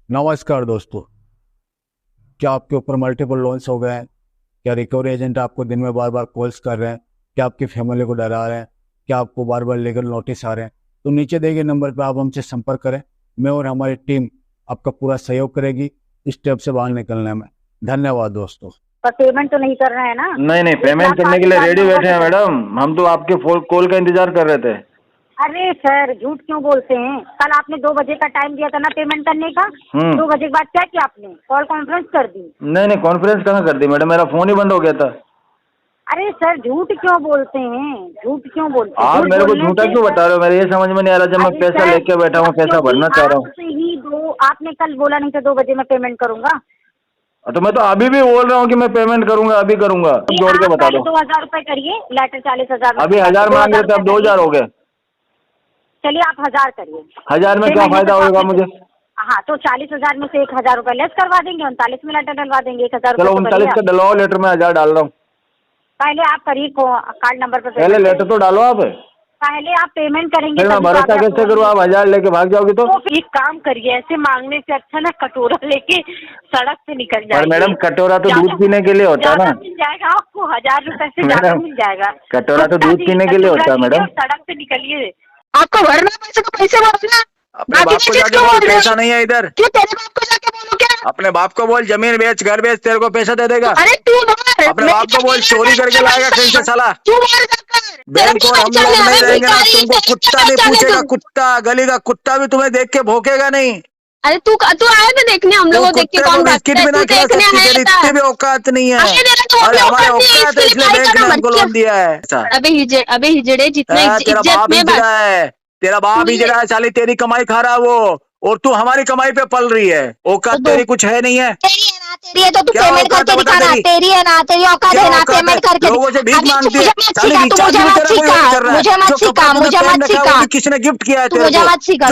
नमस्कार दोस्तों। क्या आपके ऊपर मल्टीपल लोन्स हो गए हैं? क्या रिकवरी एजेंट आपको दिन में बार बार कॉल्स कर रहे हैं? क्या आपकी फैमिली को डरा रहे हैं? क्या आपको बार बार लीगल नोटिस आ रहे हैं? तो नीचे दिए गए नंबर पर आप हमसे संपर्क करें। मैं और हमारी टीम आपका पूरा सहयोग करेगी इस स्टेप से बाहर निकलने में। धन्यवाद दोस्तों। पर पेमेंट तो नहीं कर रहे हैं ना? नहीं नहीं, पेमेंट करने के लिए रेडी बैठे हैं मैडम। हम तो आपके कॉल का इंतजार कर रहे थे। अरे सर, झूठ क्यों बोलते हैं? कल आपने 2 बजे का टाइम दिया था ना पेमेंट करने का। 2 बजे के बाद क्या किया आपने? कॉल कॉन्फ्रेंस कर दी? नहीं नहीं, कॉन्फ्रेंस कहाँ कर दी मैडम, मेरा फोन ही बंद हो गया था। अरे सर, झूठ क्यों बोलते हैं? झूठ क्यों बोलते हैं? आप मेरे को झूठा क्यों बता रहे हो? मेरे ये समझ में नहीं आ रहा। जब मैं पैसा लेके बैठा हूँ, पैसा भरना चाह रहा हूँ। आपने कल बोला नहीं था 2 बजे मैं पेमेंट करूंगा। तो मैं तो अभी भी बोल रहा हूँ कि मैं पेमेंट करूंगा, अभी करूंगा। जोड़ के बता दो। 2,000 रुपए करिए, लेटर 40,000। अभी 1000 मांग रहे थे, अब 2000 हो गए। चलिए आप 1000 करिए। 1000 में क्या फायदा होगा मुझे? हाँ, तो 40,000 में से 1,000 रुपए लेस करवा देंगे, 39 में लेटर डलवा देंगे। 1,000 चलो 39 का डलवाओ लेटर, में 1000 डाल रहा हूँ। पहले आप करिए कार्ड नंबर पर पहले लेटर तो डालो आप। पहले आप पेमेंट करेंगे। फिर मैं भरोसा कैसे करूँ? आप 1000 लेके भाग जाओगे तो एक काम करिए, ऐसे मांगने से अच्छा ना कटोरा लेके सड़क से निकल जाए। पर मैडम, कटोरा तो दूध पीने के लिए होता है ना। मिल जाएगा आपको, 1000 रुपए से ज्यादा मिल जाएगा। कटोरा तो दूध पीने के लिए होता है मैडम। सड़क से निकलिए। आपको भरना पैसे तो पैसे भरना। अपने बाप को जाके बोल पैसा नहीं है इधर। क्यों तेरे बाप को जाके बोलो? क्या अपने बाप को बोल जमीन बेच, घर बेच, तेरे को पैसा दे देगा। अरे तू मार। अपने बाप को बोल चोरी करके लाएगा कहीं से साला। तू मार जाकर। बैंक और हम लोग नहीं रहेंगे ना, तुमको कुत्ता नहीं पूछेगा। कुत्ता, गली का कुत्ता भी तुम्हें देख के भौंकेगा नहीं। अरे तू आया था देखने? हम लोगों देख के कौन बिस्किट भी ना खिला सकती, तेरी इतनी भी औकात नहीं है। अरे हमारे औकात है, इसलिए बैंक ने हमको लोन दिया है। अबे हिजड़े, जितने तेरा बाप हिजड़ा है, तेरा बाप हिजड़ा है साली। तेरी कमाई खा रहा है वो, और तू हमारी कमाई पे पल रही है। औकात तेरी कुछ है नहीं है। तेरी है तो तू पेमेंट करके दिखा ना। तेरी है ना, तेरी औकात है ना पेमेंट करके। लोगों से भीख मांगती है। मुझे मत सिखा। किसने गिफ्ट किया है? मुझे मत सिखा।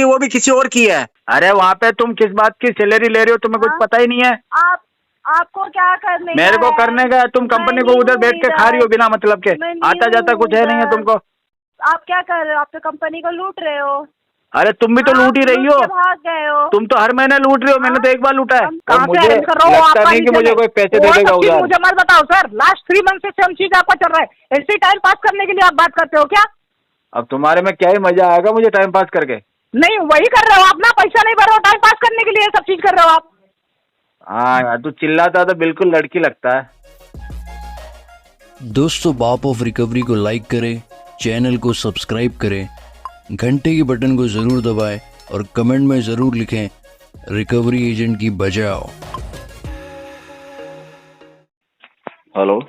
वो भी किसी और की है। अरे वहाँ पे तुम किस बात की सैलरी ले रहे हो? तुम्हें कुछ पता ही नहीं है। आपको क्या करने का मेरे को करने का है। तुम कंपनी को उधर बैठ के खा रही हो बिना मतलब के। आता जाता कुछ है नहीं है तुमको। आप क्या कर रहे हो? आप तो कंपनी को लूट रहे हो। अरे तुम भी तो लूट ही रही हो। भाग गए हो। तुम तो हर महीने लूट रही हो। मैंने तो एक बार लूटा है। और मुझे लगता नहीं कि मुझे कोई पैसे दे देगा उधार। मुझे मत बताओ सर, लास्ट 3 मंथ से सेम चीज आपका चल रहा है। ऐसे टाइम पास करने के लिए आप बात करते हो क्या? अब तुम्हारे में क्या ही मजा आएगा मुझे टाइम पास करके? नहीं, वही कर रहे हो आप ना। पैसा नहीं भर रहे हो, टाइम पास करने के लिए सब चीज कर रहे हो आप। हाँ यार, तू चिल्लाता तो बिल्कुल लड़की लगता है। दोस्तों, बाप ऑफ रिकवरी को लाइक करें, चैनल को सब्सक्राइब करें, घंटे के बटन को ज़रूर दबाएं और कमेंट में ज़रूर लिखें रिकवरी एजेंट की बजाओ। हेलो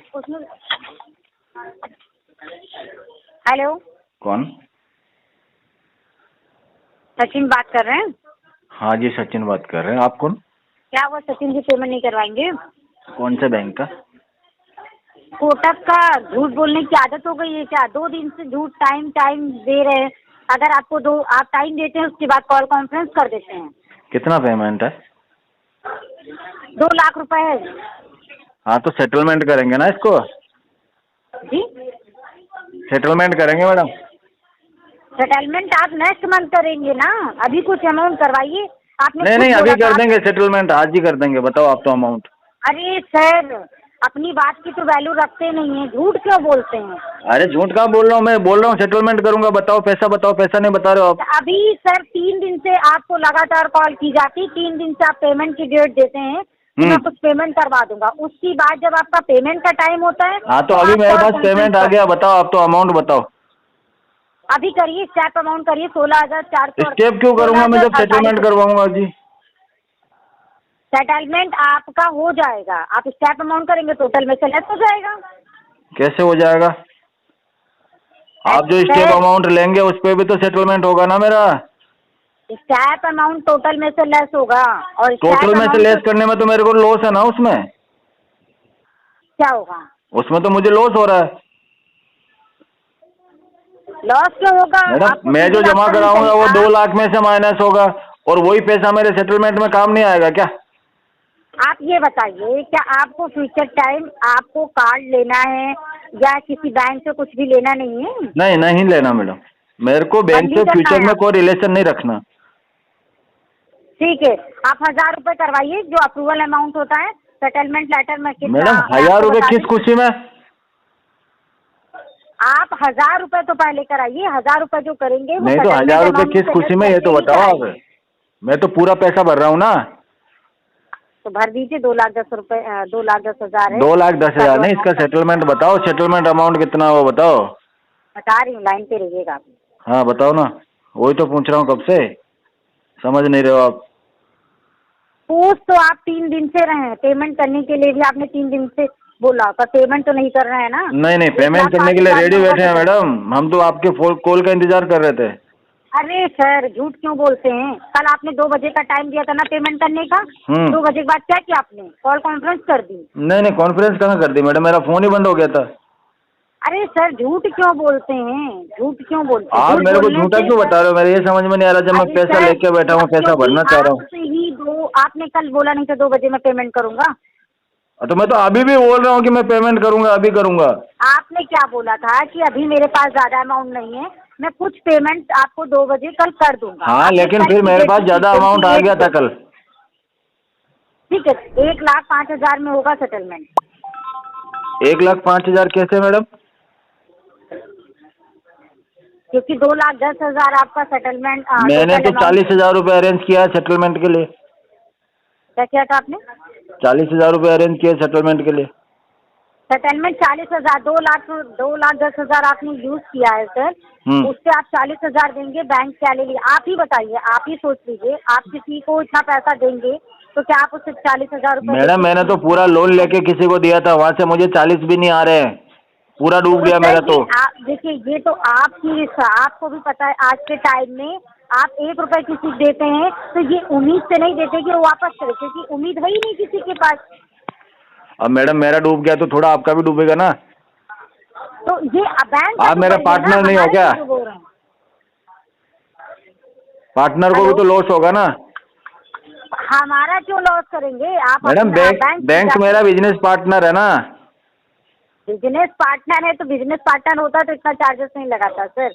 हेलो, कौन? सचिन बात कर रहे हैं? हाँ जी, सचिन बात कर रहे हैं। आप कौन? क्या वो सचिन जी पेमेंट नहीं करवाएंगे? कौन से बैंक का? कोटक का। झूठ बोलने की आदत हो गई है क्या? 2 दिन से झूठ टाइम दे रहे हैं। अगर आपको आप टाइम देते हैं, उसके बाद कॉल कॉन्फ्रेंस कर देते हैं। कितना पेमेंट है? 2 लाख रुपए है। हाँ, तो सेटलमेंट करेंगे ना इसको। जी, सेटलमेंट करेंगे मैडम। सेटलमेंट आप नेक्स्ट मंथ करेंगे ना? अभी कुछ अमाउंट करवाइए। आपने नहीं, अभी कर देंगे सेटलमेंट, आज ही कर देंगे। बताओ आप तो अमाउंट। अरे सर, अपनी बात की तो वैल्यू रखते नहीं है, झूठ क्यों बोलते हैं? अरे झूठ कहाँ बोल रहा हूँ? मैं बोल रहा हूँ सेटलमेंट करूंगा। बताओ पैसा, बताओ पैसा नहीं बता रहे हो आप। अभी सर 3 दिन से आपको लगातार कॉल की जाती, 3 दिन से आप पेमेंट की डेट देते हैं कि मैं कुछ पेमेंट करवा दूंगा। उसके बाद जब आपका पेमेंट का टाइम होता है। हाँ, तो अभी मेरे पास पेमेंट आ गया। बताओ आप तो अमाउंट बताओ। अभी करिए, स्टेप अमाउंट करिए 16,400। स्टेप क्यों करूंगा मैं जब सेटलमेंट करवाऊंगा जी? सेटलमेंट आपका हो जाएगा। आप स्टेप अमाउंट करेंगे, टोटल में से लेस हो जाएगा। कैसे हो जाएगा? आप जो स्टेप अमाउंट लेंगे उस पे भी तो सेटलमेंट होगा ना मेरा। स्टेप अमाउंट टोटल में से लेस होगा। और टोटल में से लेस करने में तो मेरे को लॉस है ना उसमें। क्या होगा? उसमें तो मुझे लॉस हो रहा है। लॉस क्यों होगा? मैडम, मैं जो जमा कराऊंगा वो 2 लाख में से माइनस होगा, और वही पैसा मेरे सेटलमेंट में काम नहीं आएगा क्या? आप ये बताइए, क्या आपको फ्यूचर टाइम आपको कार्ड लेना है या किसी बैंक से कुछ भी लेना नहीं है? नहीं लेना मैडम। मेरे को बैंक से फ्यूचर में कोई रिलेशन नहीं रखना। ठीक है, आप 1000 रुपए करवाइए जो अप्रूवल अमाउंट होता है। सेटलमेंट लेटर में कितना मैडम मैं 1000 आपको रुपए बता किस दूं। खुशी में? आप 1000 रुपए तो पहले कराइए, 1000 रुपए जो करेंगे वो नहीं तो settlement 1000 रुपए amount किस में खुशी suggest में, ये तो करके ही बताओ आप। कराइए। मैं तो पूरा पैसा भर रहा हूँ ना। तो भर दीजिए 2,10,000 रुपए, 2,10,000 है। 2,10,000 नहीं, इसका सेटलमेंट बताओ, सेटलमेंट अमाउंट कितना वो बताओ। बता रही हूँ, लाइन पे रहिएगा आप। हाँ बताओ ना, वही तो पूछ रहा हूँ कब से, समझ नहीं रहे हो आप। पूछ तो आप 3 दिन से रहे हैं, पेमेंट करने के लिए भी आपने 3 दिन से बोला, पर पेमेंट तो नहीं कर रहे हैं ना। नहीं नहीं, पेमेंट करने के लिए रेडी बैठे हैं मैडम, हम तो आपके कॉल का इंतजार कर रहे थे। अरे सर, झूठ क्यों बोलते हैं? कल आपने 2 बजे का टाइम दिया था ना पेमेंट करने का। 2 बजे के बाद क्या किया आपने? कॉल कॉन्फ्रेंस कर दी। नहीं कॉन्फ्रेंस कहाँ कर दी मैडम, मेरा फोन ही बंद हो गया था। अरे सर, झूठ क्यों बोलते हैं? झूठ क्यों बोलते हैं? आप झूठ मेरे को बोलने झूठा से क्यों बता रहे हो, मेरे ये समझ में नहीं आ रहा। जब मैं अरे पैसा सर, लेके बैठा हूँ, पैसा क्योंकि भरना चाह रहा हूँ। आपसे ही आपने कल बोला नहीं था 2 बजे मैं पेमेंट करूंगा। तो मैं तो अभी भी बोल रहा हूँ कि मैं पेमेंट करूंगा, अभी करूंगा। आपने क्या बोला था कि अभी मेरे पास ज्यादा अमाउंट नहीं है, मैं कुछ पेमेंट आपको 2 बजे कल कर दूंगा। हाँ आपने लेकिन कल फिर की मेरे डेट पास दी ज्यादा थी, अमाउंट आ गया था 28 कल। ठीक है, 1,05,000 में होगा सेटलमेंट। 1,05,000 कैसे मैडम? क्योंकि 2,10,000 आपका सेटलमेंट। मैंने तो 40,000 रुपए अरेंज किया है सेटलमेंट के लिए। क्या किया था आपने? 40,000 रुपए अरेंज किए सेटलमेंट के लिए। सेटलमेंट 40,000, 2,10,000 आपने यूज किया है सर। उससे आप 40,000 देंगे, बैंक क्या ले लिया? आप ही बताइए, आप ही सोच लीजिए। आप किसी को इतना पैसा देंगे तो क्या आप उससे 40,000 रुपए? मैडम मैंने तो पूरा लोन लेके किसी को दिया था, वहाँ से मुझे 40 भी नहीं आ रहे हैं, पूरा डूब गया मेरा तो। देखिए, ये तो आपकी, आपको भी पता है आज के टाइम में आप 1 रुपए किसी को देते हैं तो ये उम्मीद से नहीं देते कि वो वापस करे, क्योंकि उम्मीद है ही नहीं किसी के पास। अब मैडम मेरा डूब गया तो थोड़ा आपका भी डूबेगा ना। तो ये बैंक, आप मेरा पार्टनर नहीं हो क्या? पार्टनर को भी तो लॉस होगा ना। हमारा क्यों लॉस करेंगे आप? मैडम बैंक मेरा बिजनेस पार्टनर है ना। बिजनेस पार्टनर है तो बिजनेस पार्टनर होता तो इतना चार्जेस नहीं लगाता सर।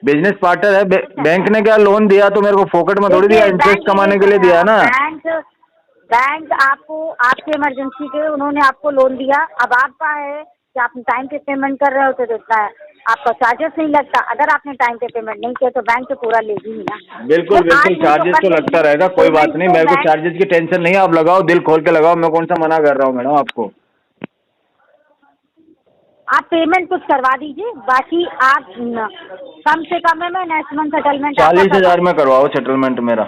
बिजनेस पार्टनर है, बैंक ने क्या लोन दिया तो मेरे को फोकट में थोड़ी दिया, इंटरेस्ट कमाने के लिए दिया ना। बैंक आपको आपके इमरजेंसी के उन्होंने आपको लोन दिया। अब आपका है कि आप टाइम पे पेमेंट कर रहे होते तो इतना आपका चार्जेस नहीं लगता। अगर आपने टाइम पे पेमेंट नहीं किया तो बैंक तो पूरा लेगी ही ना। बिल्कुल बिल्कुल, चार्जेस तो लगता रहेगा, कोई बात नहीं, मेरे को चार्जेस की टेंशन नहीं है। आप लगाओ, दिल खोल के लगाओ, मैं कौन सा मना कर रहा हूँ मैडम आपको। आप पेमेंट कुछ करवा दीजिए, बाकी आप कम से कम में नेक्स्ट मंथ सेटलमेंट 40,000 में करवाओ सेटलमेंट मेरा।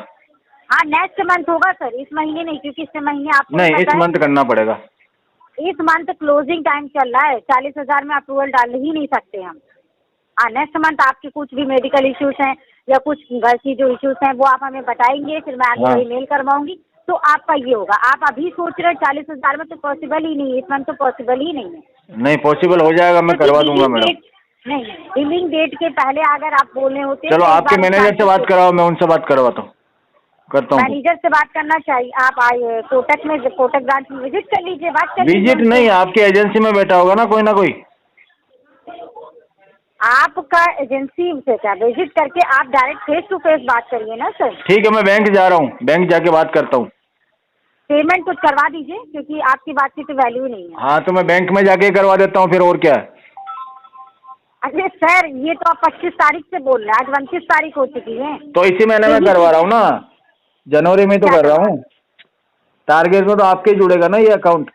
हाँ, नेक्स्ट मंथ होगा सर, इस महीने नहीं, क्योंकि इस महीने आपको नहीं, इस मंथ करना पड़ेगा। इस मंथ क्लोजिंग टाइम चल रहा है, 40,000 में अप्रूवल डाल ही नहीं सकते हम। हाँ, नेक्स्ट मंथ आपके कुछ भी मेडिकल इश्यूज हैं या कुछ घर की जो इश्यूज हैं वो आप हमें बताएंगे, फिर मैं आगे वही मेल करवाऊंगी तो आपका ये होगा। आप अभी सोच रहे हैं 40,000 में, तो पॉसिबल ही नहीं है, इस मंथ तो पॉसिबल ही नहीं है। नहीं पॉसिबल हो जाएगा, मैं करवा दूंगा मैडम। नहीं, बिलिंग डेट के पहले अगर आप बोलने होते। चलो आपके मैनेजर से बात कराओ, मैं उनसे बात करवाता हूँ, करता हूँ। मैनेजर से बात करना चाहिए, आप आइए कोटक में, कोटक ब्रांच में विजिट कर लीजिए, बात कर लीजिए। विजिट नहीं, आपकी एजेंसी में बैठा होगा ना कोई ना कोई। आपका एजेंसी से क्या विजिट करके आप डायरेक्ट फेस टू फेस बात करिए ना सर। ठीक है, मैं बैंक जा रहा हूँ, बैंक जाके बात करता हूँ। पेमेंट कुछ करवा दीजिए, क्योंकि आपकी बात की तो वैल्यू नहीं है। हाँ तो मैं बैंक में जाके करवा देता हूँ फिर, और क्या है। अरे सर, ये तो आप 25 तारीख से बोल रहे हैं, आज 29 तारीख हो चुकी है। तो इसी महीने में करवा रहा हूँ ना, जनवरी में तो कर रहा हूँ। टारगेट में तो आपके ही जुड़ेगा ना ये अकाउंट।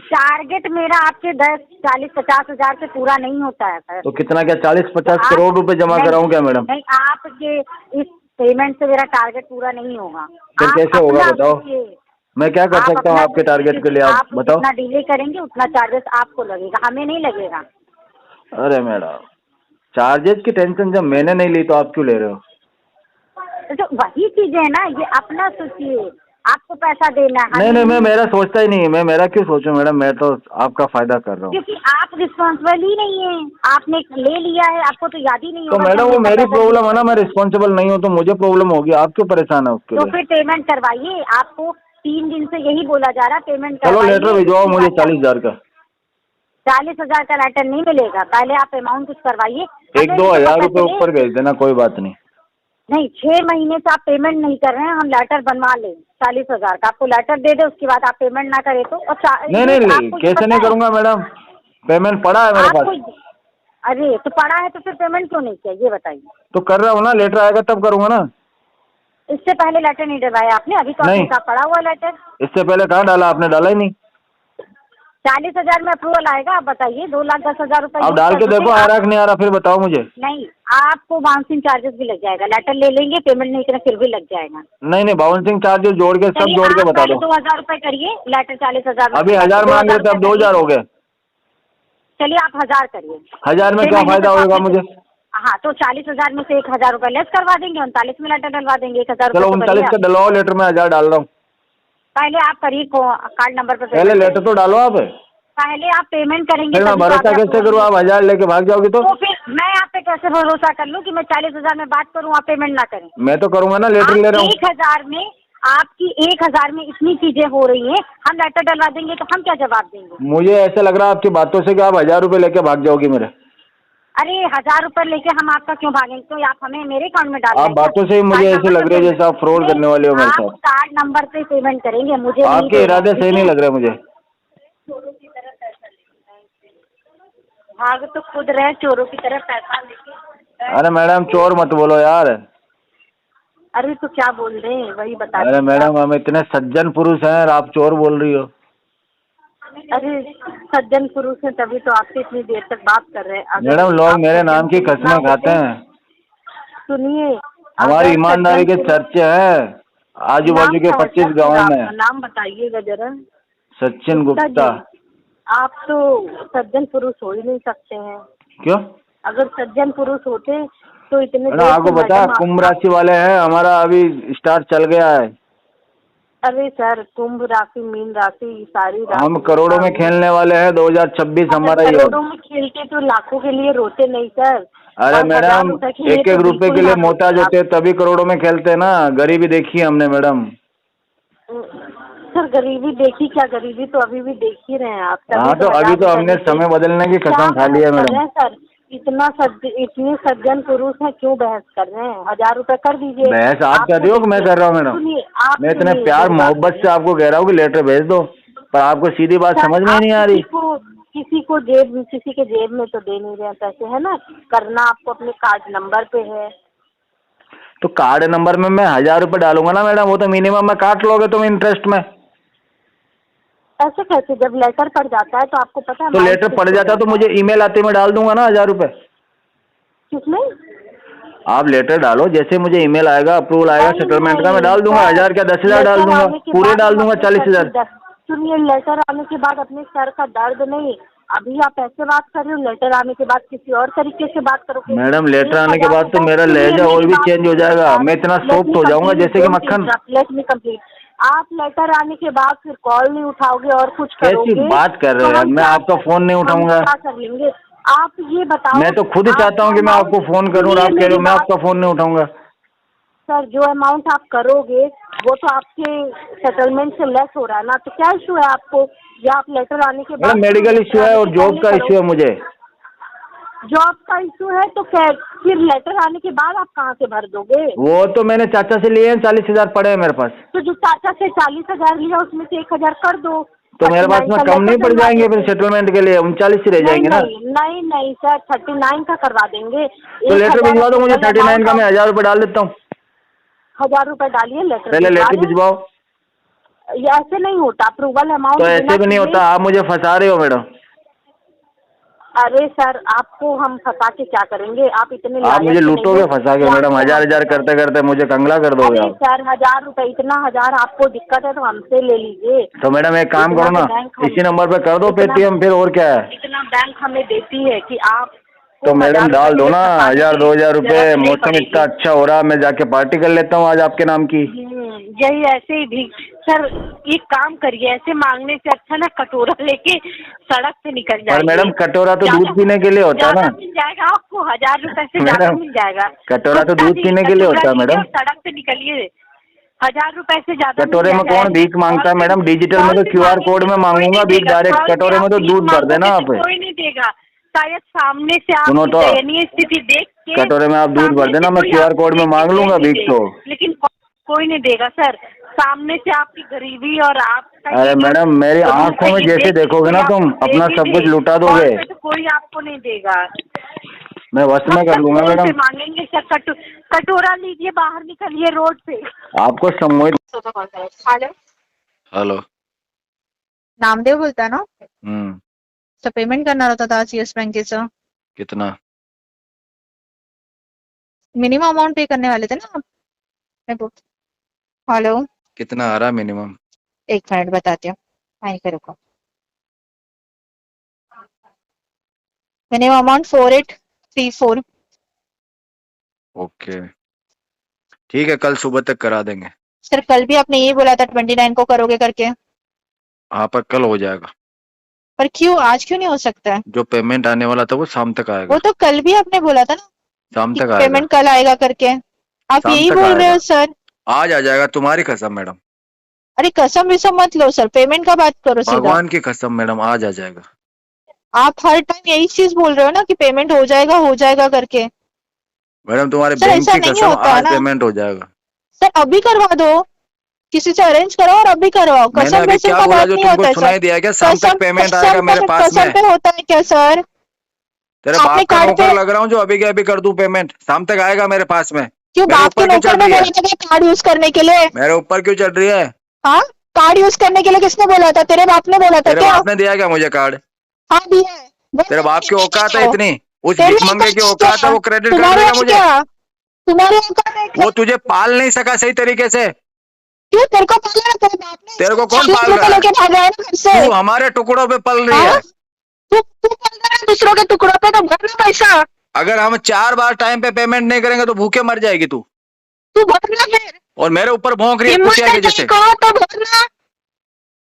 टारगेट मेरा आपके 10, 40, 50 हजार से पूरा नहीं होता है सर। तो कितना, क्या 40-50 करोड़ रुपए जमा कराऊँ क्या मैडम? नहीं, आपके इस पेमेंट से मेरा टारगेट पूरा नहीं होगा। फिर कैसे होगा बताओ? मैं क्या कर सकता हूँ आपके टारगेट के लिए, आप बताओ। जितना डिले करेंगे उतना चार्जेस आपको लगेगा, हमें नहीं लगेगा। अरे मैडम, चार्जेस की टेंशन जब मैंने नहीं ली तो आप क्यों ले रहे हो? तो वही चीज है ना, ये अपना सोचिए, आपको पैसा देना है। नहीं, मैं मेरा सोचता ही नहीं है, मैं मेरा क्यों सोचूं मैडम, मैं तो आपका फायदा कर रहा हूँ। क्योंकि आप रिस्पॉन्सिबल ही नहीं है, आपने ले लिया है, आपको तो याद ही नहीं तो होगा। मैडम वो मेरी प्रॉब्लम है ना, मैं रिस्पॉन्सिबल नहीं हूँ तो मुझे प्रॉब्लम होगी, आप क्यों परेशान है उसके लिए? तो फिर पेमेंट करवाइए, आपको 3 दिन से यही बोला जा रहा है, पेमेंट चलो लेटर भिजवाओ मुझे 40,000 का। 40,000 का लेटर नहीं मिलेगा, पहले आप अमाउंट कुछ करवाइए। 1-2 हज़ार रुपये ऊपर भेज देना, कोई बात नहीं। नहीं, 6 महीने से आप पेमेंट नहीं कर रहे हैं, हम लेटर बनवा लें 40,000 का, आपको लेटर दे दे, उसके बाद आप पेमेंट ना करें तो। और नहीं कैसे नहीं करूँगा मैडम, पेमेंट पड़ा है मेरे पास। अरे तो पड़ा है तो फिर पेमेंट क्यों नहीं किया, ये बताइए। तो कर रहा हूँ ना, लेटर आएगा तब करूँगा ना। इससे पहले लेटर नहीं डलवाया आपने? अभी तो नहीं। आपका पड़ा हुआ लेटर। इससे पहले कहाँ डाला आपने? डाला ही नहीं। 40,000 में अप्रूवल आएगा, आप बताइए। 2,10,000 रुपए आप डाल के देखो, आ रहा कि नहीं आ रहा, फिर बताओ मुझे। नहीं, आपको बाउंसिंग चार्जेस भी लग जाएगा, लेटर ले लेंगे, पेमेंट नहीं करें फिर भी लग जाएगा। नहीं बाउंसिंग चार्जेस जोड़ के सब जोड़ के बता दो। 2,000 रुपए करिए, लेटर 40,000। अभी 1000 मांग रहे थे, अब 2000 हो गए। चलिए आप 1000 करिए। 1000 में क्या फायदा होगा मुझे? हाँ तो 40,000 में से 1,000 रुपए लेस करवा देंगे, 39 में लेटर डलवा देंगे। 1,000 चलो 39 का डलवाओ लेटर में, 1000 डाल रहा हूँ। पहले आप करिए कार्ड नंबर पर, पहले लेटर तो डालो आप। पहले आप पेमेंट करेंगे। फिर मैं भरोसा कैसे करूँ? आप 1000 लेके भाग जाओगी तो फिर मैं आप पे कैसे भरोसा कर लूँ कि मैं 40,000 में बात करूँ, आप पेमेंट ना करें? मैं तो करूँगा ना, लेटर ले रहा हूँ। 1,000 में आपकी 1,000 में इतनी चीजें हो रही हैं, हम लेटर डलवा देंगे तो हम क्या जवाब देंगे? मुझे ऐसा लग रहा है आपकी बातों से कि आप 1000 रुपए लेके भाग जाओगी मेरे। अरे 1,000 रुपए लेके हम आपका क्यों भागेंगे? तो आप हमें मेरे अकाउंट में डाल आप बातों से ही मुझे ऐसे लग रही है जैसे आप फ्रॉड करने वाले हो मेरे साथ। कार्ड नंबर पे पेमेंट करेंगे, मुझे आपके इरादे सही नहीं लग रहे मुझे। भाग तो खुद रहे चोरों की तरह पैसा लेके। अरे मैडम चोर मत बोलो यार। अरे तो क्या बोल रहे हैं वही बता। अरे मैडम हम इतने सज्जन पुरुष हैं और आप चोर बोल रही हो। अरे सज्जन पुरुष हैं तभी तो आपसे इतनी देर तक बात कर रहे हैं। मैडम लोग मेरे नाम की कस्में खाते हैं। सुनिए, हमारी ईमानदारी के चर्चे हैं आजू बाजू के 25 गाँव में। नाम बताइएगा जरा। सचिन गुप्ता। आप तो सज्जन पुरुष हो ही नहीं सकते हैं। क्यों? अगर सज्जन पुरुष होते तो इतने आपको पता कुंभ राशि वाले हैं, हमारा अभी स्टार चल गया है। अरे सर कुंभ राशि, मीन राशि, सारी राशि हम करोड़ों में खेलने वाले हैं। 2026 हमारा ये। करोड़ों में खेलते तो लाखों के लिए रोते नहीं सर। अरे मैडम 1-1 रुपए के लिए मोहताज होते हैं तभी करोड़ों में खेलते हैं ना। गरीबी देखी है हमने मैडम। सर गरीबी देखी क्या? गरीबी तो अभी भी देख ही रहे हैं आप। हाँ तो अभी तो हमने समय बदलने की कसम खा ली है मैडम। सर इतने सज्जन पुरुष हैं, क्यों बहस कर रहे हैं? 1000 रुपए कर दीजिए। बहस आप कर रही हो कि मैं कर रहा हूँ मैडम? मैं इतने प्यार मोहब्बत से आपको कह रहा हूँ कि लेटर भेज दो, पर आपको सीधी बात समझ में नहीं आ रही। किसी के जेब में तो दे नहीं रहे पैसे, है ना? करना आपको अपने कार्ड नंबर पे है। तो कार्ड नंबर में मैं 1000 रुपए डालूंगा ना मैडम, वो तो मिनिमम में काट लोगे तुम इंटरेस्ट में। ऐसे कैसे? जब लेटर पड़ जाता है तो आपको पता है। तो लेटर पड़ जाता है तो मुझे ईमेल आते मैं डाल दूंगा ना 1000 रुपए। किसमें? आप लेटर डालो, जैसे मुझे ईमेल आएगा अप्रूवल आएगा सेटलमेंट का मैं डाल दूंगा। 1000 क्या 10,000 डाल दूंगा, पूरे डाल दूंगा 40,000। सुनिए, लेटर आने के बाद अपने सर का दर्द नहीं, अभी आप ऐसे बात कर रहे हो, लेटर आने के बाद किसी और तरीके से बात करोगे। मैडम लेटर आने के बाद तो मेरा लहजा और भी चेंज हो जाएगा, मैं इतना सॉफ्ट हो जाऊंगा जैसे कि मक्खन। Let me complete. आप लेटर आने के बाद फिर कॉल नहीं उठाओगे और कुछ करोगे। कैसी बात कर रहे हैं? मैं आपका फोन नहीं उठाऊंगा। कर लेंगे। आप ये बताओ। मैं तो खुद ही चाहता हूँ कि मैं आपको फोन करूँ और आप कह रहे हो मैं आपका फोन नहीं उठाऊंगा। सर जो अमाउंट आप करोगे वो तो आपके सेटलमेंट से लेस हो रहा है ना, तो क्या इशू है आपको? या आप लेटर आने के बाद मेडिकल इशू है और जॉब का इशू है मुझे। जॉब का इशू है तो फिर लेटर आने के बाद आप कहाँ से भर दोगे? वो तो मैंने चाचा से लिए हैं, 40,000 पड़े हैं मेरे पास। तो जो चाचा से 40,000 लिया उसमें से 1,000 कर दो। तो मेरे पास में कम नहीं पड़ जाएंगे फिर सेटलमेंट के लिए? 39 ही रह जाएंगे ना? नहीं सर 39 का करवा देंगे। तो लेटर भिजवा दो मुझे 39 का, मैं 1000 रुपए डाल देता हूँ। 1000 रुपए डालिए लेटर। पहले लेटर भिजवाओ। ये ऐसे नहीं होता अप्रूवल अमाउंट। तो ऐसे भी नहीं होता, आप मुझे फंसा रहे हो मैडम। अरे सर आपको हम फंसा के क्या करेंगे? आप इतने आप मुझे लूटोगे फंसा के मैडम। 1000 करते करते मुझे कंगला कर दोगे आप। सर 1000 रुपए, इतना 1000 आपको दिक्कत है तो हमसे ले लीजिए। तो मैडम एक काम करो ना, इसी नंबर पे कर दो पेटीएम, फिर और क्या है? इतना बैंक हमें देती है कि आप तो मैडम डाल दो ना 1000-2000 रुपए। मौसम इतना अच्छा हो रहा, मैं जाके पार्टी कर लेता हूँ आज आपके नाम की। यही ऐसे ही भी सर एक काम करिए, ऐसे मांगने से अच्छा ना कटोरा लेके सड़क पे निकल जाइए। और मैडम कटोरा तो दूध पीने के लिए होता है ना। मिल जाएगा आपको 1000 रुपए से ज्यादा मिल जाएगा। कटोरा तो दूध पीने के लिए होता है मैडम। सड़क पे निकलिए, 1000 रुपए से ज्यादा। कटोरे में कौन भीख मांगता है मैडम? डिजिटल में तो QR कोड में मांगूंगा भीख, डायरेक्ट कटोरे में तो दूध भर देना आप। कोई नहीं देगा, शायद सामने से आप सुनो तो, दयनीय स्थिति देख के कटोरे में आप दूध सामने भर देना, से मैं कोई QR आपको कोड में देके मांग दे लूंगा भी भीख दे, तो। लेकिन कोई नहीं देगा सर। सामने से आपकी गरीबी और आपका अरे ये जो मैडम, मेरी जुलूस आंखों है, में ये जैसे देख के देखोगे ना कोई तुम, आपको दे अपना भी सब दे, कुछ लुटा कॉल दोगे। पे तो कोई आपको नहीं देगा। मैं वश में कर लूंगा कॉल पे मैडम। मांगेंगे सर, कटोरा लीजिए, बाहर निकलिए रोड पे। आपको सम्मोहित। Hello, hello. नामदेव बोलता ना हम्म। सर? पेमेंट करणार होता आज येस बँकेचं, कितना? मिनिमम अमाउंट पे करने वाले थे ना आप? हेलो, कितना आ रहा मिनिमम? एक मिनट बताती हूँ, वहीं पे रुको। Minimum amount 4834। ओके, ठीक है, कल सुबह तक करा देंगे। सर कल भी आपने यही बोला था 29 को करोगे करके, हाँ, पर कल हो जाएगा। पर क्यों आज क्यों नहीं हो सकता है? जो पेमेंट आने वाला था वो शाम तक वो आएगा। तो कल भी आपने बोला था ना शाम कि तक आएगा। पेमेंट कल आएगा करके, आप शाम यही तक बोल रहे आएगा। हो सर। आज आ जाएगा, तुम्हारी कसम मैडम। अरे कसम विसम मत लो सर, पेमेंट का बात करो सीधा। भगवान की कसम मैडम, आज आ जाएगा। आप हर टाइम यही चीज बोल रहे हो ना कि पेमेंट हो जाएगा करके। मैडम तुम्हारे सर बैंक ऐसा की नहीं कसम, होता है आज ना पेमेंट हो जाएगा। सर, अभी करवा दो, किसी से अरेंज करो और अभी करवाओ। मैंने कसम अभी वसम क्या का बोला बात जो नहीं तुमको होता है सुनाई सर। दिया क्या? शाम तक पेमेंट आएगा मेरे पास कसम में। पे होता है क्या सर? तेरे आपने बाप का कार्ड नौकर पे लग रहा हूँ जो अभी के अभी कर दूं पेमेंट? शाम तक आएगा मेरे पास में। क्यों मेरे बाप के ऊपर क्यों नौकर चढ़ में रही है? बोला था कार्ड यूज करने के लिए? मेरे ऊपर क्यों चढ़ रही है? हाँ, कार्ड यूज करने के लिए किसने बोला था? तेरे बाप ने बोला था तेरे क्या? बाप ने दिया क्या मुझे कार्ड? हाँ दिया है। बोल तेरे बाप की औकात है दो। इतनी? उस तेरी भिखमंगे की औकात औकात है क्या? वो क्रेडिट कार्ड तुम्हारे देगा यहाँ मुझे? क्या? तुम्हारे औकात है क्या? वो तुझे पाल नहीं सका सही तरीके से। क्यों तेरे को पाला है तेरे बाप ने? तेरे को कौन 40 पाल रुपए रहा है? लेके भागा है ना घर से। तू हमारे टुकड़ों पे पल रही हाँ? है। तू पाल रहा है दूसरों के टुकड़ों पे, तो भरना पैसा। अगर हम 4 बार टाइम पे पेमेंट नहीं करेंगे तो भूखे मर जाएगी तू। तू भरना फिर। और मेरे ऊपर भौंक रही है हिम्मत कुतिया है के जैसे। तेरे को तो भरना।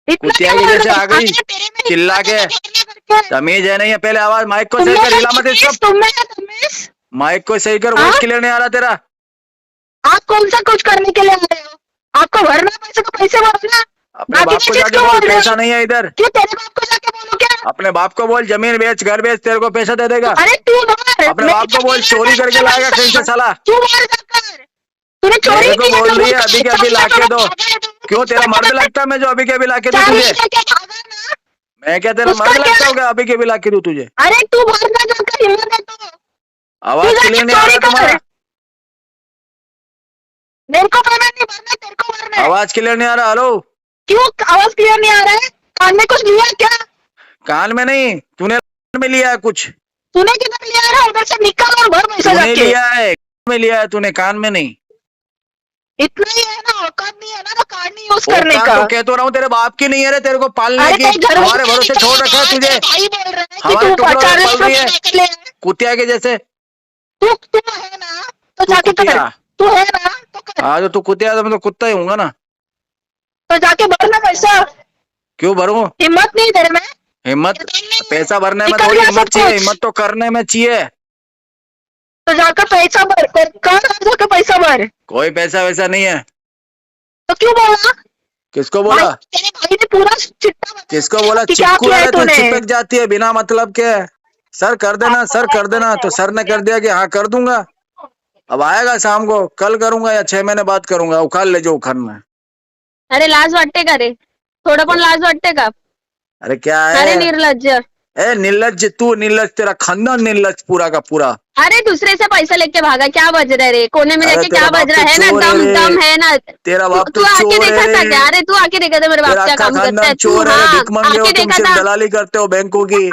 इतना कुतिया क्या के बोल जैसे रहे आ हो? गई। अरे तेरे में चिल्ला हिम्मत के। है तो भरना करके। तमीज है नहीं है? पहले आवाज माइक को सही तुमने कर, है हिला मत तमीज, इसको। तुमने है तमीज। माइक को सही कर, हाँ? वॉइस क्लियर नहीं आ रहा तेरा। आप कौन सा कुछ करने के लिए आ रहे हो? आपको भरना पैसे तो पैसे भरो ना। अपने बाकी बाप की को चीज जाके क्यों बोल बोल रहे पैसा हो? नहीं है इधर। क्यों तेरे बाप को जाके बोलो क्या? अपने बाप को बोल जमीन बेच, घर बेच, तेरे को पैसा दे देगा। अरे तू भर। अपने मेरी बाप को बोल जमीन चोरी में करके पैसा लाएगा कहीं से साला। तू भर जाकर। तूने चोरी मेरे को किया बोल रही है लोगों अभी के का, अभी लाके चार दो। लाख भागा है तू। क्यों तेरा उसका मर्द क्या? लगता है मैं जो अभी के अभी लाके दूं 4 तुझे? लाख क्या भागा ना? मैं क्या तेरा उसका मर्द क्या? लगता हूँ क्या अभी के अभी लाके दूं तुझे? अरे तू भरना जाकर, हिम्मत है तो आवाज तू क्लियर जाके नहीं आ चोरी रहा तुम्हारा। कर। मेरे को पेमेंट नहीं भरना, तेरे को भरना है। आवाज क्लियर नहीं आ रहा। हेलो। क्यों आवाज क्लियर नहीं आ रहा है? कान में कुछ लिया है क्या? कान में नहीं, तूने में लिया है कुछ। तूने किधर लिया है? उधर से निकाल और भर पैसा तूने जाके। लिया है, कान में लिया है तूने, कान में नहीं। इतना ही है ना, औकात नहीं है ना तो कार्ड नहीं यूज करने औकात का। तो कह तो रहा हूँ, तेरे बाप की नहीं है रे तेरे को पालने अरे की। तेरे घर हमारे भरोसे छोड़ रखा है तुझे। भाई बोल रहे हैं कि हमारे तू टुकड़ों में 4 पल लाख रही है रुपए ले आया। कुतिया के जैसे। तू है ना तो तू जाके कर। कुतिया। तू है ना तो कर। हाँ तो तू कुतिया तो मैं तो कुत्ता ही हूँगा ना। तो जाके भरना पैसा। क्यों भरूं? हिम्मत नहीं तेरे में? हिम्मत? पैसा भरने में निकल थोड़ी गया हिम्मत सब चाहिए, कुछ। हिम्मत तो करने में चाहिए। तो जाकर पैसा भर, कर जाकर पैसा भर। कोई पैसा वैसा नहीं है। तो क्यों बोला? किसको भाई बोला? तेरे भाई ने पूरा चिट्ठा बताया किसको बोला? कि क्या चिपकू किया है रहती तूने। चिपक जाती है बिना मतलब के। सर कर देना, सर कर देना, तो सर ने कर दिया कि हाँ कर दूंगा। अब आएगा शाम को, कल करूंगा या 6 महीने बाद करूंगा। उखाड़ ले जो उखाड़ना है। अरे लाज वाटते का रे? थोडं पण लाज वाटते का? अरे क्या अरे है? निर्लज्ज। ए निर्लज, तू निर्लज, तेरा खानदान निर्लज पूरा का पूरा। अरे दूसरे से पैसा लेके भागा, क्या बज रहा है रे? कोने में अरे जाके तेरा क्या बाप बज रहा तो है ना? चोर है दम रे। दम है ना? तेरा बाप तू तो आके चोर देखा है था रे। क्या? अरे तू आके देखा था मेरे बाप तेरा क्या अक्का काम करता खानदान है? तू चोर है, हाँ भिख मंगे हो आके तुम, देखा सिर्फ था। दलाली करते हो बैंकों की।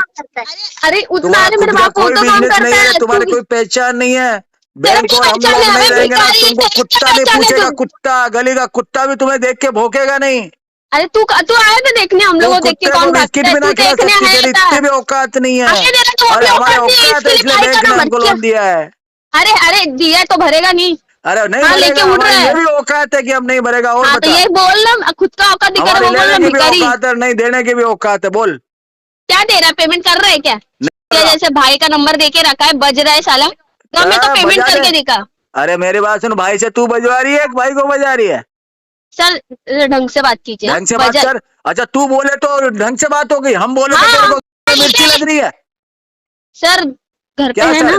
अरे उतना तुम्हारा अरे मेरे खुद का बाप वो कोई तो काम बिजनेस नहीं करता है, है। तुम्हारी तू कोई पहचान नहीं है। तेरे बैंक क्या और हम पहचान लोग है? नहीं हमें रहेंगे ना, भिखारी तुमको तेरी क्या कुत्ता नहीं पहचान है पूछेगा। तुम? कुत्ता, गली का कुत्ता भी तुम्हें देख के भौंकेगा नहीं। अरे तू आया था देखने, हम तू लोग को देख के कुत्ते को कौन बिस्किट भागता है? भी तू ना खिला देखने सकती, आया तेरी था। इतनी भी औकात नहीं है। अरे तेरा तो अरे अपनी हमारे औकात नहीं है, औकात इसके है लिए इसलिए भाई बैंक का ने नंबर हमको क्या? लोन दिया है। अरे दिया तो भरेगा नहीं। अरे नहीं हाँ, लेके भरेगा, उड़ रहा हमारी है। ये भी औकात है कि हम नहीं भरेगा। और हाँ तो बता, ये बोल ना, खुद का औकात दिखा रहा हमारी वो बोल लेने ना की भी भिखारी। औकात है, नहीं देने की भी औकात है। बोल क्या दे रहा है? पेमेंट कर रहा है क्या? कर क्या रहा। जैसे भाई का नंबर देके रखा है, बज रहा है साला। तो मैं तो पेमेंट बजा दे। करके देखा। अरे मेरी बात सुन, भाई से तू बजवा रही है, भाई को बजा रही है? सर ढंग से बात कीजिए। ढंग से बात कर। अच्छा तू बोले तो ढंग से बात होगी, हम बोले तो हाँ, तेरे को मिर्ची लग रही है? सर घर पे क्या है सर? ना?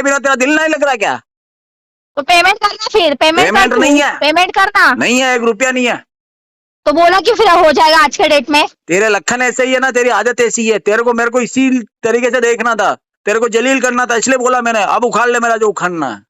बोले बिना तेरा दिल नहीं लग रहा क्या? तो पेमेंट करना, फिर पेमेंट नहीं है, पेमेंट करना नहीं है, 1 रुपया नहीं है। तो बोला कि फिर हो जाएगा आज के डेट में। तेरे लखन ऐसे ही है ना, तेरी आदत ऐसी है। तेरे को मेरे को इसी तरीके से देखना था, तेरे को जलील करना था, इसलिए बोला मैंने। अब उखाड़ ले मेरा जो उखाड़ना है।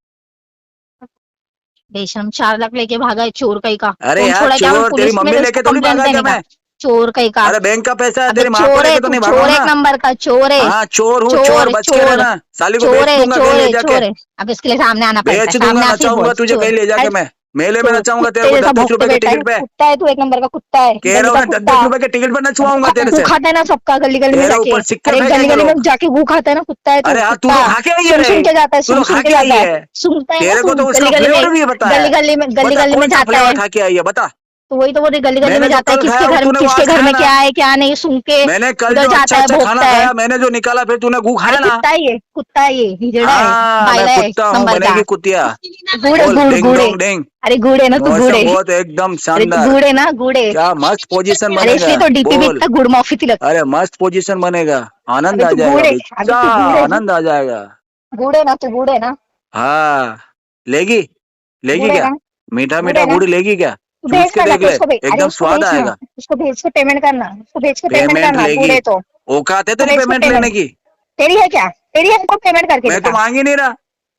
बेशरम, 4 लाख लेके भागा है चोर कहीं का। अरे कौन यार छोड़ा क्या? मैं चोर, तेरी पुलिस में मम्मी उसको लेके थोड़ी कंप्लेंट भागा क्या देने का। मैं? चोर कहीं का। अरे बैंक का पैसा है, अबे तेरी माँ को चोर है लेके तो तू, नहीं चोर भागूंगा। एक नंबर का चोर है। हाँ चोर हूँ, चोर चोर, बच के चोर रहना, साली को चोर बेच है दूंगा कहीं चोर ले है जाके, चोर है। अब इसके लिए सामने आना पड़ता है, बेच दूंगा, सामने आके ही नचाऊंगा बोल तुझे चोर। कहीं ले जाके, हट, मैं मेले में चोर नचाऊंगा तेरे कुत्ते को, जैसा 10-10 भौंकते रुपए के बैठा है, टिकट पे। कुत्ता है तू, एक नंबर का कुत्ता है, कह रहा गली हूँ का ना, कुत्ता। 10-10 रुपए के टिकट पे नचवाऊंगा तेरे गू से। खाता है ना सबका, गली गली में तेरे जाके। ऊपर सिक्के अरे गली फेंकेंगे गली में लोग। जाके गू खाता है ना, कुत्ता है तू, अरे हाँ, तू कुत्ता। तो खा के आई है सुन रे, सुन के जाता है, तू तो सुन खा सुन के के आई जाता है। है। सुनता है ना तेरे तू, को तो उसका गली गली फ्लेवर में, भी पता गली है। गली में, गली बता गली में कौन सा जाता फ्लेवर है। खा के आई है, बता। तो वही तो, वो गली गली मैंने में जो जाता है, कल खाया और तूने किसके वहां घर खाया में ना, क्या है क्या नहीं, सुन के मैंने कल उधर जो जाता अच्छा है, अच्छा खाना भोंकता है। खाया, मैंने जो निकाला, फिर तूने गू अरे खाया ना। कुत्ता है ये, कुत्ता है ये, हिजड़ा है, हाँ मैं बायला है कुत्ता हूँ, नंबर का। बनेगी कुतिया। गुड़ बोल गुड़ डिंग गुड़े। Dong ding. अरे गुड़ है ना तू, गुड़ है। मौसम बहुत एकदम अरे तू शानदार। गुड़ है ना, गुड़ है। क्या मस्त पोजीशन अरे बनेगा। इसलिए तो डीपी भी बोल। इतना गुड़ मौफी लगता अरे मस्त पोजीशन बनेगा, है। आनंद अबे आ तू गुड़ जाएगा है, अबे बेचा, तू गुड़ है, आनंद आ जाएगा। गुड़ है ना तू, गुड़ है ना, हाँ लेगी, लेगी गुड़ है क्या, ना, मीठा गुड़ मीठा है ना। गुड़ लेगी क्या, तू चूस भेज के करना देख तो ले, उसको भेज, अरे एकदम उसको स्वाद भेजना, आएगा। उसको भेज के पेमेंट करना, उसको भेज के पेमेंट पेमेंट करना, गुड़ लेगी, है तो। औकात है उसको तेरी भेज के पेमेंट पेमेंट। लेने की। तेरी है क्या, तेरी है, हमको पेमेंट करके मैं तो दिखा। मांग ही नहीं रहा।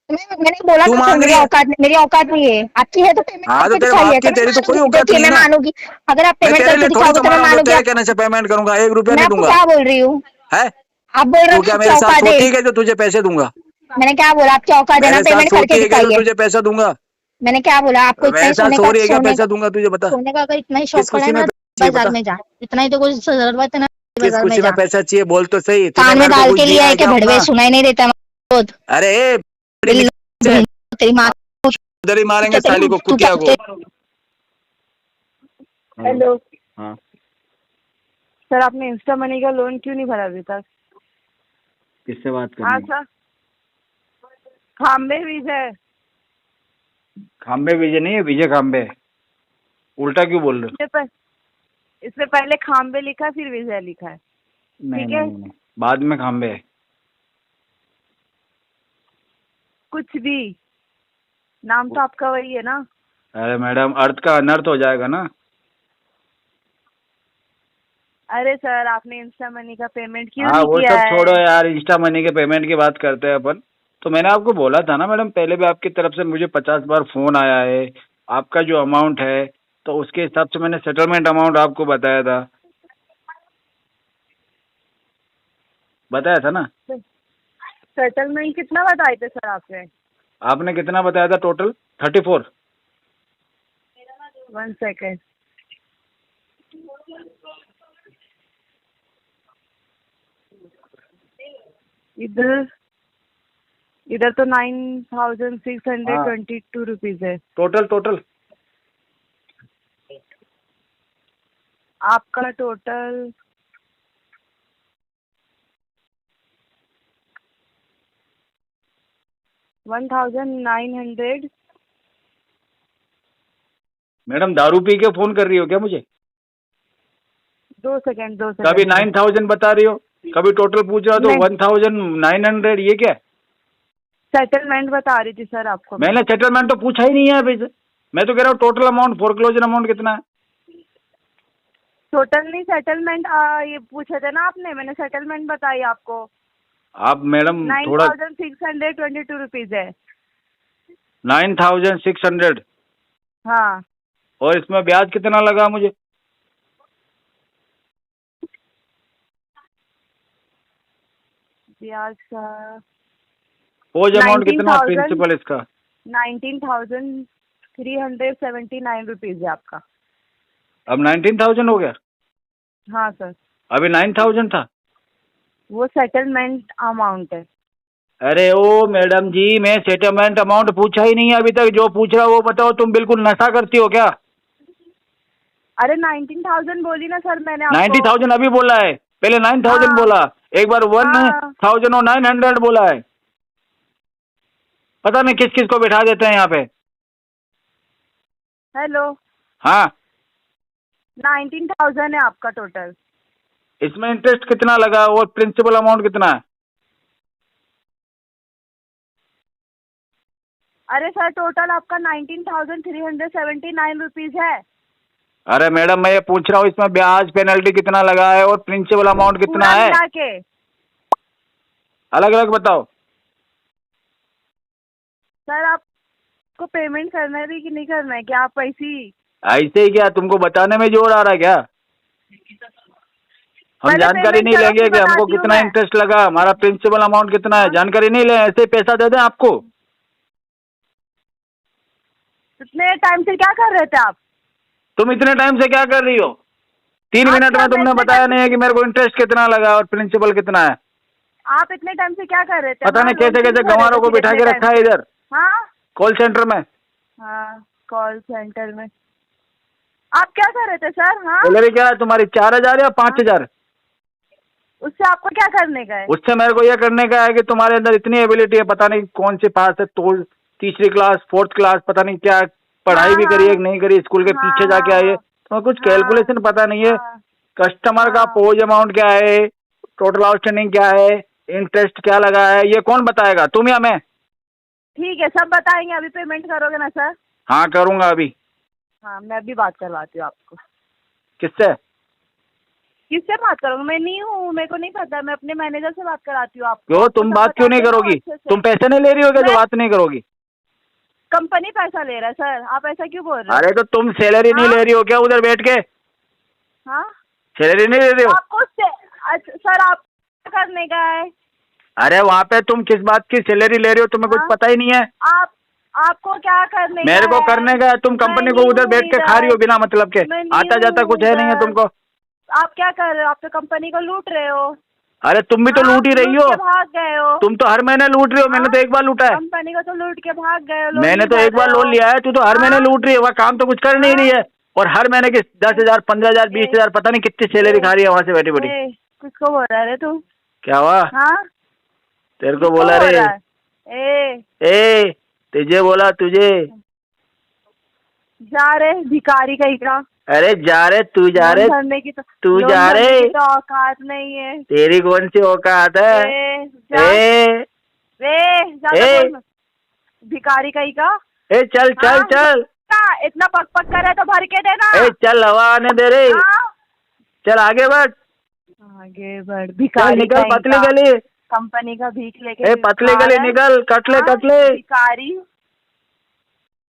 मैंने बोला तू ना सर, मांग मेरी रही है। औकात, मेरी औकात नहीं है, आपकी है तो पेमेंट हाँ तो करके तेरे दिखाइए, बाप तो की, मैं तेरी तो कोई मानूंगी, औकात देखिए नहीं है मैं ना। मानूंगी। अगर आप मैं पेमेंट तेरे करके लिए थोड़ी दिखाओगे तो मैं तुम्हारा वो मानूंगी तेरे आप। कहने से पेमेंट करूंगा, 1 रुपया मैं नहीं आपको दूंगा। क्या बोल रही हूँ, है, आप बोल रहे तू हो क्या आपकी मेरे साथ औकात है। सोती है जो तुझे पैसे दूंगा। मैंने क्या बोला, आपकी औकात है ना, मेरे साथ पेमेंट करके सोती है क्या जो दिखाइए। तुझे पैसा दूंगा। मैंने क्या बोला आपको, इतना ही मेरे साथ सोने सो का, रही है क्या, सोने का, पैसा दूंगा तुझे, बता। सोने का अगर इतना ही शौक किस पड़ा है खुशी में ना, पैसा चाहिए, बाजार बता। में जा, इतना ही तो कुछ जरूरत है ना, किस बाजार में खुशी में जा। पैसा चाहिए, बोल तो सही, तूने कान में घर पे डाल कुछ के लिया दिया है है क्या क्या भड़वे, अपना। सुनाई नहीं देता बहुत। अरे दिल से तेरी माँ, उधर ही मारेंगे तो साली को, तू क्या, कुतिया को। हेलो हाँ सर, आपने इंस्टा मनी का लोन क्यों नहीं भरा अभी तक? किससे बात हाँ करनी है? सर, खाम्बे बीज है। खाम्बे विजय नहीं है, विजय खाम्बे। उल्टा क्यों बोल रहे इससे पहले खाम्बे लिखा फिर विजय लिखा है। हो? नहीं ठीक है, नहीं नहीं, बाद में खाम्बे है। कुछ भी, नाम तो आपका वही है ना। अरे मैडम, अर्थ का अनर्थ हो जाएगा ना। अरे सर, आपने इंस्टा मनी का पेमेंट क्यों हाँ नहीं वो किया सब है? छोड़ो यार, इंस्टा मनी के पेमेंट की बात करते हैं अपन। तो मैंने आपको बोला था ना मैडम, पहले भी आपकी तरफ से मुझे 50 बार फोन आया है। आपका जो अमाउंट है, तो उसके हिसाब से मैंने सेटलमेंट अमाउंट आपको बताया था, बताया था ना। सेटलमेंट कितना बताए थे सर आपने? आपने कितना बताया था टोटल? 34। 1 सेकेंड, इधर इधर तो 9622 रुपीज है टोटल टोटल आपका टोटल। $1900। मैडम दारू पी के फोन कर रही हो क्या मुझे? 2 सेकेंड, 2 कभी सेकेंड। 9000 बता रही हो, कभी टोटल पूछ रहा हो तो नहीं। 1900, ये क्या? सेटलमेंट बता रही थी सर आपको मैं। मैंने सेटलमेंट तो पूछा ही नहीं है अभी से। मैं तो कह रहा हूँ टोटल अमाउंट, फोरक्लोजर अमाउंट कितना है। टोटल नहीं, सेटलमेंट ये पूछे थे ना आपने, मैंने सेटलमेंट बताई आपको। आप मैडम थोड़ा 9622 रुपीज है। 9600, हाँ, और इसमें ब्याज कितना लगा मुझे? ब्याज का पोज अमाउंट कितना है 19,000 प्रिंसिपल इसका? 19,379 रुपीज है आपका। अब 19000 हो गया? हाँ सर, अभी 9000 था। वो सेटलमेंट अमाउंट है। अरे ओ मैडम जी, मैं सेटलमेंट अमाउंट पूछा ही नहीं है अभी तक। जो पूछ रहा वो बताओ। तुम बिल्कुल नशा करती हो क्या? अरे 19,000 बोली ना सर मैंने आपको। 90,000 अभी बोला है, पहले 9000 हाँ। बोला, एक बार हाँ। 1900 बोला है। पता नहीं किस किस को बिठा देते हैं यहाँ पे। हेलो, हाँ, 19,000 है आपका टोटल। इसमें इंटरेस्ट कितना लगा और प्रिंसिपल अमाउंट कितना है? अरे सर, टोटल आपका 19,379 रुपीज है। अरे मैडम, मैं ये पूछ रहा हूँ इसमें ब्याज पेनल्टी कितना लगा है और प्रिंसिपल अमाउंट कितना पूरा है? मिला के। अलग अलग बताओ। सर, आपको पेमेंट करना है भी कि नहीं करना है, क्या आप ऐसी? ऐसे ही क्या तुमको बताने में जोर आ रहा है क्या? हम पहले जानकारी payment नहीं करो, लेंगे फिर कि हमको बताती हूँ कितना मैं। इंटरेस्ट लगा, हमारा प्रिंसिपल अमाउंट कितना है, जानकारी नहीं ले, ऐसे ही पैसा दे दें आपको। इतने टाइम से क्या कर रहे थे आप? तुम इतने टाइम से क्या कर रही हो? 3 आप मिनट क्या में तुमने इतने बताया टाइम- नहीं है कि मेरे को इंटरेस्ट कितना लगा और प्रिंसिपल कितना है। आप इतने टाइम से क्या कर रहे थे? पता हाँ, नहीं लोन कैसे क्यों कैसे नहीं भर रहे गंवारों थे को फिर बिठा इतने के टाइम रखा है से? इधर हाँ कॉल सेंटर में। हाँ, कॉल सेंटर में आप क्या कर रहे थे सर? हाँ, सैलरी क्या है तुम्हारी, 4,000 या 5,000? उससे आपको क्या करने का है? उससे मेरे को यह करने का है कि तुम्हारे अंदर इतनी एबिलिटी है, पता नहीं कौन से पास है, तो 3री क्लास 4th क्लास, पता नहीं क्या पढ़ाई भी करी है कि नहीं करी, स्कूल के पीछे जाके आई है, तो कुछ कैलकुलेशन पता नहीं है। कस्टमर का पोज अमाउंट क्या है, टोटल आउटस्टैंडिंग क्या है, इंटरेस्ट क्या लगा है, ये कौन बताएगा, तुम या मैं? ठीक है, सब बताएंगे। अभी पेमेंट करोगे ना सर? हाँ करूंगा अभी। हाँ, मैं भी बात करवाती हूँ आपको। किससे? किससे बात करूँगी? मैं नहीं हूँ, मेरे को नहीं पता। मैं अपने मैनेजर से बात कराती हूँ आपको। क्यों, आपको तुम सब बात क्यों नहीं बताते हैं ना करोगी? अच्छे से। तुम पैसे नहीं ले रही हो क्या जो मैं- बात नहीं करोगी? कंपनी पैसा ले रहा है सर, आप ऐसा क्यों बोल रहे हो? अरे तो तुम सैलरी नहीं हाँ? ले रही हो क्या उधर बैठ के? हाँ, सैलरी नहीं ले रही हो? आपको अच्छा सर, आप क्या करने का है? अरे वहाँ पे तुम किस बात की सैलरी ले रही हो, तुम्हें कुछ हाँ? पता ही नहीं है। आपको क्या करने मेरे का को है? करने का है, तुम मैं कंपनी को नहीं उधर हूँ बैठ के खा रही हो बिना मतलब के, मैं नहीं आता जाता हूँ कुछ है नहीं है उधर। तुमको। आप क्या कर रहे हो? आप तो कंपनी को लूट रहे हो। अरे तुम भी तो हाँ, लूट ही रही लूट हो, के भाग गए हो। तुम तो हर महीने लूट रही हो, मैंने तो एक बार लूटा है। कंपनी को तो लूट के भाग गए हो। लोन मैंने नहीं तो भर एक बार रहे हो। लोन लिया है, तू तो हर महीने हाँ? लूट रही है, वहाँ काम तो कुछ कर नहीं रही है, और हर महीने की 10,000 15,000 20,000 पता नहीं कितनी सैलरी खा रही है वहाँ से बैठी बैठी। किसको बोल रहा है तू? क्या हुआ? हाँ, तेरे को किसको बोला बोल रे? रहा है? ए तुझे बोला, तुझे। जा रे भिखारी कहीं का। अरे जा रे, तू जा रे, लोन भरने की तो तू लोन जा भरने रे। की तो औकात नहीं है। तेरी कौन सी औकात है? जा ए ज्यादा ए। बोल मत। भिखारी कहीं का। ए चल चल हाँ, चल, इतना पक पक कर है तो भर के देना। ए चल, हवा आने दे रे, हाँ? चल आगे बढ़, आगे बढ़। चल भिखारी निकल कहीं पतली का। गली, कंपनी का भीख लेके ए पतली खा गली रहा है। निकल, कटले हाँ? कटले, भिखारी।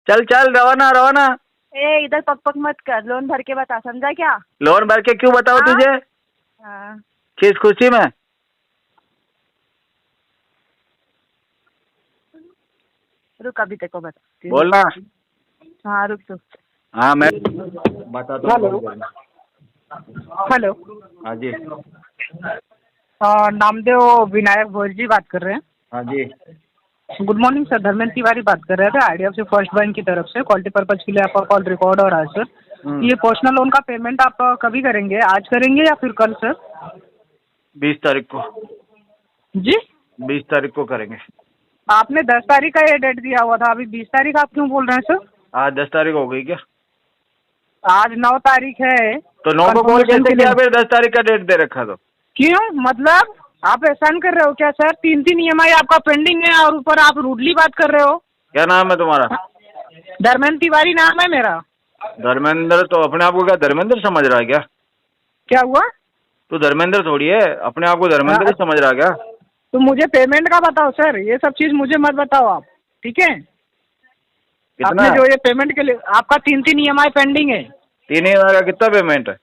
चल चल, रवाना रवाना। इधर पक पक मत कर, लोन भर के बता, समझा क्या? लोन भर के क्यों बताओ हाँ? तुझे, हाँ। किस खुशी में? रुक, अभी तेको बताती हूँ। बोलना। हाँ, रुक तो। हाँ मैं बता दो। हेलो, हाँ जी। नामदेव विनायक भोज जी बात कर रहे हैं। हाँ जी। Good morning sir, Dharmendra Tiwari बात कर रहे थे IDFC फर्स्ट बैंक की तरफ से। क्वालिटी पर्पज के लिए आपका कॉल रिकॉर्ड हो रहा है सर। ये पर्सनल लोन का पेमेंट आप कभी करेंगे, आज करेंगे या फिर कल सर? 20 तारीख को। जी, 20 तारीख को करेंगे। आपने 10 तारीख का ये डेट दिया हुआ था, अभी 20 तारीख आप क्यों बोल रहे हैं सर? आज 10 तारीख हो गई क्या? आज 9 तारीख है। तो 9 को कॉल Confirmation कैसे के लिए- किया, फिर 10 तारीख का डेट दे रखा तो? क्यों, मतलब आप एहसान कर रहे हो क्या सर? 3 EMI आपका पेंडिंग है और ऊपर आप रूडली बात कर रहे हो। क्या नाम है तुम्हारा? धर्मेंद्र तिवारी नाम है मेरा। धर्मेंद्र? तो अपने आप को क्या धर्मेंद्र समझ रहा है क्या? क्या हुआ? तू धर्मेंद्र थोड़ी है, अपने आप को धर्मेंद्र ही समझ रहा है क्या? तो मुझे पेमेंट का बताओ सर, ये सब चीज मुझे मत बताओ आप, ठीक है? कितना आपने जो ये पेमेंट के लिए आपका 3 EMI पेंडिंग है। 3 EMI का कितना पेमेंट है?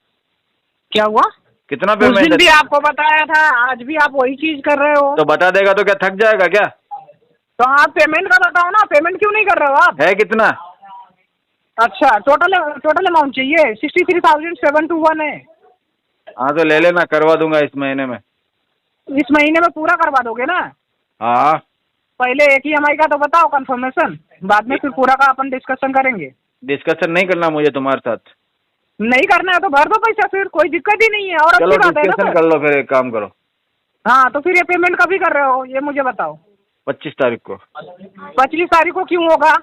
क्या हुआ? कितना उस दिन पेमेंट भी है? आपको बताया था, आज भी आप वही चीज कर रहे हो। तो बता देगा तो क्या थक जाएगा क्या? तो आप पेमेंट का बताओ ना, पेमेंट क्यों नहीं कर रहे हो आप? है कितना? अच्छा, टोटल अमाउंट चाहिए 63,721 है। हाँ तो ले लेना, करवा दूंगा इस महीने में। इस महीने में पूरा करवा दोगे ना? हाँ। पहले एक EMI का तो बताओ कंफर्मेशन, बाद में फिर पूरा का अपन डिस्कशन करेंगे। डिस्कशन नहीं करना मुझे तुम्हारे साथ। नहीं करना है तो भर दो पैसा, फिर कोई दिक्कत ही नहीं है। और चलो अच्छी बात है ना डिस्कशन सर? कर लो, फिर एक काम करो। हाँ, तो फिर ये पेमेंट कभी कर रहे हो ये मुझे बताओ। 25 तारीख को 25 तारीख को क्यों होगा?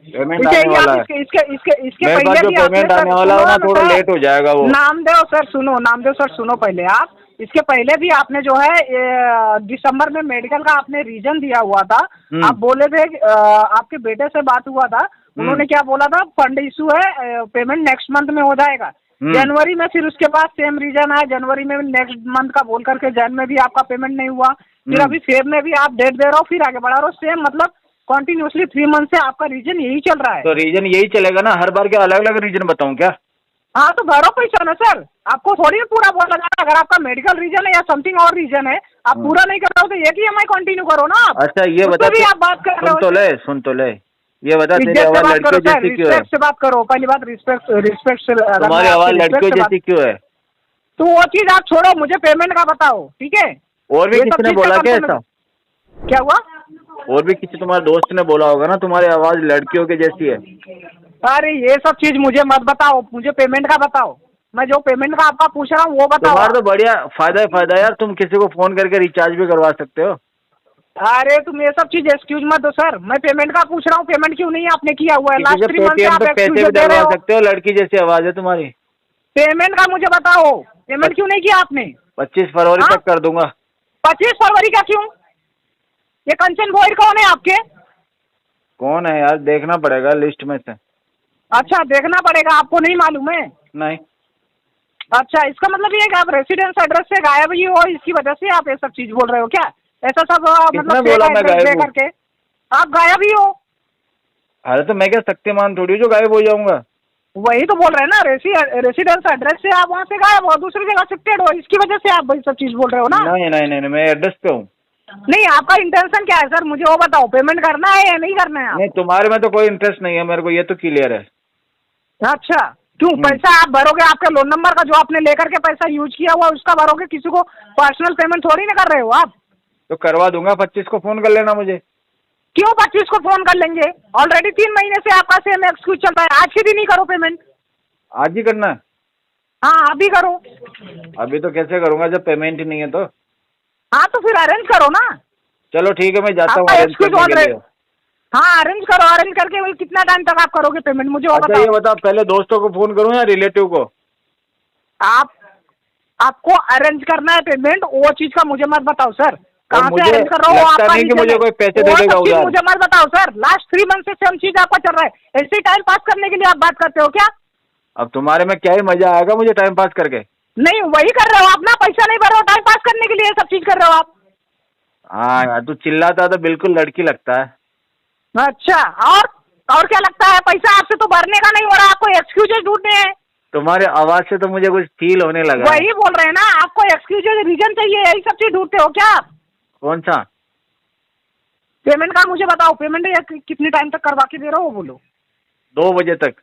पेमेंट इसे आने वाला है। इसके मेरे पास पहले जो भी आपने पेमेंट सर आने वाला है सुनो ना, थोड़ा सर, लेट हो जाएगा वो। नामदेव सर सुनो पहले आप। इसके पहले भी आपने जो है दिसंबर में मेडिकल का आपने रीजन दिया हुआ था। आप बोले थे आपके बेटे से बात हुआ था, उन्होंने क्या बोला था, फंड इशू है, पेमेंट नेक्स्ट मंथ में हो जाएगा। जनवरी में फिर उसके बाद सेम रीजन है, जनवरी में नेक्स्ट मंथ का बोल करके जन में भी आपका पेमेंट नहीं हुआ। फिर अभी फेब में भी आप डेट दे रहे हो, फिर आगे बढ़ा रहे हो, सेम मतलब कंटिन्यूसली 3 मंथ से आपका रीजन यही चल रहा है। तो रीजन यही चलेगा ना, हर बार क्या अलग अलग रीजन बताऊं क्या? हाँ तो भरो पैसा ना सर, आपको थोड़ी पूरा बोला जाए। अगर आपका मेडिकल रीजन है या समथिंग और रीजन है, आप पूरा नहीं कर रहे हो तो एक ही EMI कंटिन्यू करो ना आप। अच्छा ये बता, भी आप बात कर रहे हो, सुन तो ले, ये बता तेरी इज्जत से आवाज बात करो लड़कियों सर, जैसी क्यों है? रिस्पेक्ट से बात करो। पहली बात रिस्पेक्ट से, तुम्हारी आवाज लड़कियों जैसी क्यों है? तो वो चीज आप छोड़ो, मुझे पेमेंट का बताओ, ठीक है? और भी किसी ने बोला क्या ऐसा? क्या हुआ? और भी किसी तुम्हारे दोस्त ने बोला होगा ना तुम्हारी आवाज लड़कियों के जैसी है। अरे ये सब चीज मुझे मत बताओ, मुझे पेमेंट का बताओ। मैं जो पेमेंट का आपका पूछ रहा हूँ वो बताओ। तुम्हारा तो बढ़िया फायदा ही फायदा यार, तुम किसी को फोन करके रिचार्ज भी करवा सकते हो। अरे तुम ये सब चीज एक्सक्यूज मत दो सर, मैं पेमेंट का पूछ रहा हूँ, पेमेंट क्यों नहीं आपने किया हुआ है? लास्ट 3 मंथ से आप पैसे एक्सक्यूज भी दे रहे डलवा हो। सकते हो, लड़की जैसी आवाज है तुम्हारी। पेमेंट का मुझे बताओ, पेमेंट क्यों नहीं किया आपने? 25 फरवरी हाँ? तक कर दूंगा। 25 फरवरी का क्यों? ये कंचन गोयल कौन है आपके? कौन है यार, देखना पड़ेगा लिस्ट में से। अच्छा देखना पड़ेगा, आपको नहीं मालूम है? नहीं। अच्छा इसका मतलब ये है कि आप रेसिडेंस एड्रेस से गायब ही हो, इसकी वजह से आप ये सब चीज बोल रहे हो क्या? ऐसा सब मतलब बोला मैं गायब हूँ? करके आप गायब ही हो। अरे तो मैं क्या शक्तिमान थोड़ी हूँ जो गायब हो जाऊंगा? वही तो बोल रहे हैं ना, रेसिडेंस एड्रेस से आप वहाँ से गायब हो, दूसरी जगह शिफ्टेड हो, इसकी वजह से आप वही सब चीज बोल रहे हो ना? नहीं नहीं नहीं, मैं एड्रेस पे हूँ। नहीं आपका इंटेंशन क्या है सर, मुझे वो बताओ, पेमेंट करना है या नहीं करना है? नहीं तुम्हारे में तो कोई इंटरेस्ट नहीं है मेरे को, ये तो क्लियर है। अच्छा क्यों? पैसा आप भरोगे, आपके लोन नंबर का जो आपने लेकर के पैसा यूज किया हुआ उसका भरोगे, किसी को पर्सनल पेमेंट थोड़ी ना कर रहे हो आप। तो करवा दूंगा, 25 को फोन कर लेना मुझे। क्यों 25 को फोन कर लेंगे? ऑलरेडी 3 महीने से आपका सेम एक्सक्यूज चल रहा है, आज के दिन ही करो पेमेंट। आज ही करना है? हाँ अभी करो। अभी तो कैसे करूंगा जब पेमेंट ही नहीं है तो? हाँ तो फिर अरेंज करो ना। चलो ठीक है, मैं जाता हूँ आपका अरेंज एक्सक्यूज करने के लिए। हाँ अरेंज करो, अरेंज करके वही कितना टाइम तक आप करोगे पेमेंट मुझे वो अच्छा बताओ। ये बताओ, पहले दोस्तों को फोन करूँ या रिलेटिव को? आपको अरेंज करना है पेमेंट, वो चीज का मुझे मत बताओ सर, कहाँ से अरेंज कर रहा हो लगता आपका नहीं कि मुझे कोई पैसे दे देगा उधार। मुझे मत बताओ सर, लास्ट 3 मंथ से सेम चीज आपका चल रहा है, ऐसे टाइम पास करने के लिए आप बात करते हो क्या? अब तुम्हारे में क्या ही मजा आएगा मुझे टाइम पास करके? नहीं वही कर रहे हो आप ना, पैसा नहीं भर रहे हो, टाइम पास करने के लिए सब चीज कर रहे हो आप। हाँ यार, तू चिल्लाता तो बिल्कुल लड़की लगता है। अच्छा और क्या लगता है? पैसा आपसे तो भरने का नहीं हो रहा, आपको एक्सक्यूजेज ढूंढने हैं। तुम्हारे आवाज से तो मुझे कुछ फील होने लगा। वही बोल रहे हैं ना, आपको एक्सक्यूजेज रीजन चाहिए, यही सब चीज ढूंढते हो क्या आप? कौन सा? पेमेंट का मुझे बताओ, पेमेंट कितने टाइम तक करवा के दे रहे हो वो बोलो। 2 बजे तक।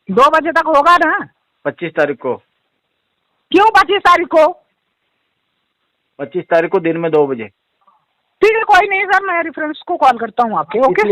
2 बजे तक होगा ना? 25 तारीख को। क्यों 25 तारीख को? 25 तारीख को दिन में 2 बजे। ठीक है कोई नहीं सर, मैं रेफरेंस को कॉल करता हूँ आपके। ओके।